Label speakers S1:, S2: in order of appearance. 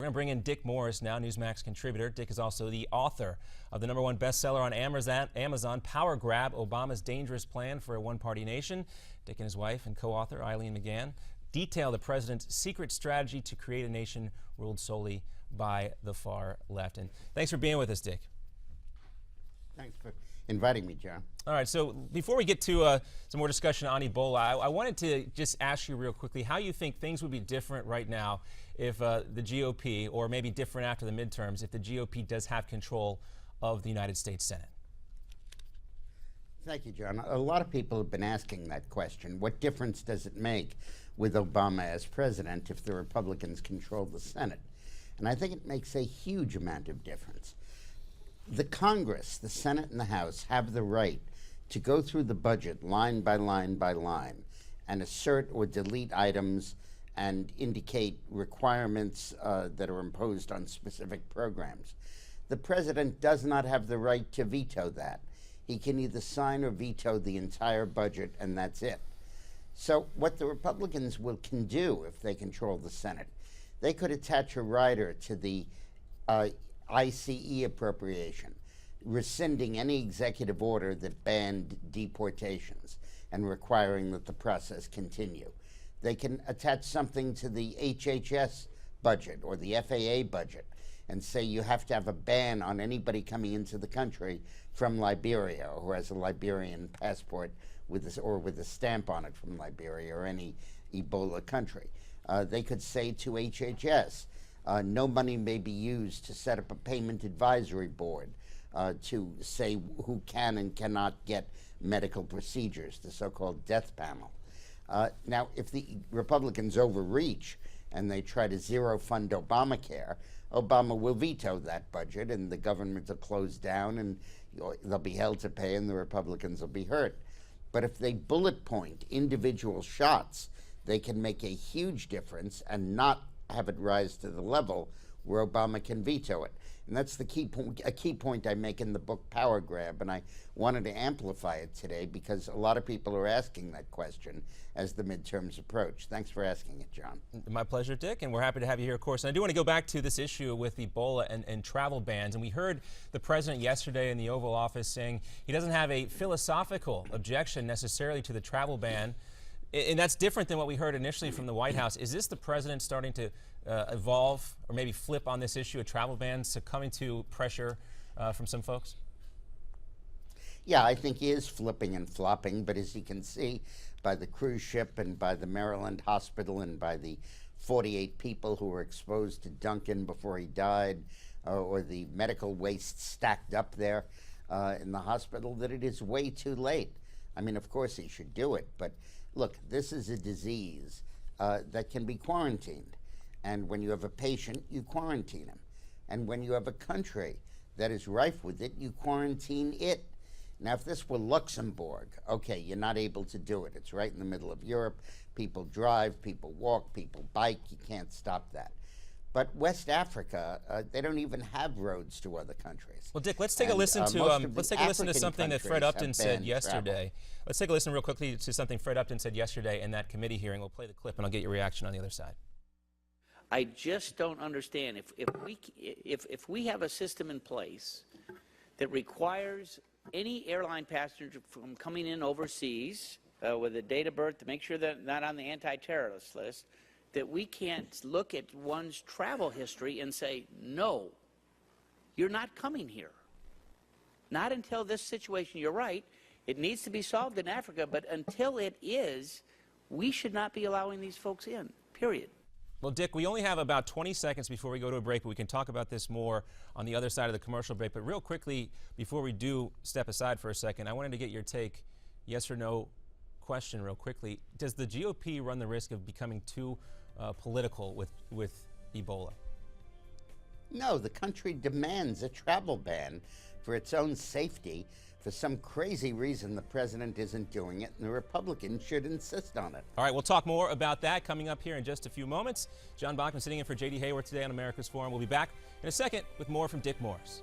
S1: We're going to bring in Dick Morris now, Newsmax contributor. Dick is also the author of the #1 bestseller on Amazon, Power Grab, Obama's Dangerous Plan for a One-Party Nation. Dick and his wife and co-author, Eileen McGann, detail the president's secret strategy to create a nation ruled solely by the far left. And thanks for being with us, Dick.
S2: Thanks for inviting me, John.
S1: All right, so before we get to some more discussion on Ebola, I wanted to just ask you real quickly how you think things would be different right now if the GOP, or maybe different after the midterms, if the GOP does have control of the United States Senate.
S2: Thank you, John. A lot of people have been asking that question. What difference does it make with Obama as president if the Republicans control the Senate? And I think it makes a huge amount of difference. The Congress, the Senate and the House, have the right to go through the budget line by line by line and assert or delete items and indicate requirements that are imposed on specific programs. The president does not have the right to veto that. He can either sign or veto the entire budget, and that's it. So what the Republicans can do if they control the Senate, they could attach a rider to the ICE appropriation, rescinding any executive order that banned deportations and requiring that the process continue. They can attach something to the HHS budget or the FAA budget and say you have to have a ban on anybody coming into the country from Liberia or who has a Liberian passport with a stamp on it from Liberia or any Ebola country. They could say to HHS, no money may be used to set up a payment advisory board to say who can and cannot get medical procedures, the so-called death panel. Now, if the Republicans overreach and they try to zero-fund Obamacare, Obama will veto that budget and the government will close down and they'll be held to pay and the Republicans will be hurt. But if they bullet point individual shots, they can make a huge difference and not have it rise to the level where Obama can veto it. And that's the key point I make in the book Power Grab, and I wanted to amplify it today because a lot of people are asking that question as the midterms approach. Thanks for asking it, John.
S1: My pleasure, Dick, and we're happy to have you here, of course. And I do want to go back to this issue with Ebola and travel bans. And we heard the president yesterday in the Oval Office saying he doesn't have a philosophical objection necessarily to the travel ban. And that's different than what we heard initially from the White House. Is this the president starting to evolve or maybe flip on this issue of travel bans, succumbing to pressure from some folks?
S2: Yeah, I think he is flipping and flopping, but as you can see by the cruise ship and by the Maryland hospital and by the 48 people who were exposed to Duncan before he died, or the medical waste stacked up there in the hospital, that it is way too late. I mean, of course he should do it, but look, this is a disease that can be quarantined. And when you have a patient, you quarantine him. And when you have a country that is rife with it, you quarantine it. Now, if this were Luxembourg, okay, you're not able to do it. It's right in the middle of Europe. People drive, people walk, people bike. You can't stop that. But West Africa, they don't even have roads to other countries.
S1: Well, Dick, let's take a listen to something that Fred Upton said yesterday. Let's take a listen real quickly to something Fred Upton said yesterday in that committee hearing. We'll play the clip, and I'll get your reaction on the other side.
S3: I just don't understand if we have a system in place that requires any airline passenger from coming in overseas with a date of birth to make sure they're not on the anti-terrorist list, that we can't look at one's travel history and say, no, you're not coming here. Not until this situation, you're right, it needs to be solved in Africa, but until it is, we should not be allowing these folks in, period.
S1: Well, Dick, we only have about 20 seconds before we go to a break, but we can talk about this more on the other side of the commercial break. But real quickly, before we do step aside for a second, I wanted to get your take, yes or no question real quickly. Does the GOP run the risk of becoming too political with Ebola?
S2: No, the country demands a travel ban for its own safety. For some crazy reason, the president isn't doing it, and the Republicans should insist on it.
S1: All right, we'll talk more about that coming up here in just a few moments. John Bachman sitting in for J.D. Hayward today on America's Forum. We'll be back in a second with more from Dick Morris.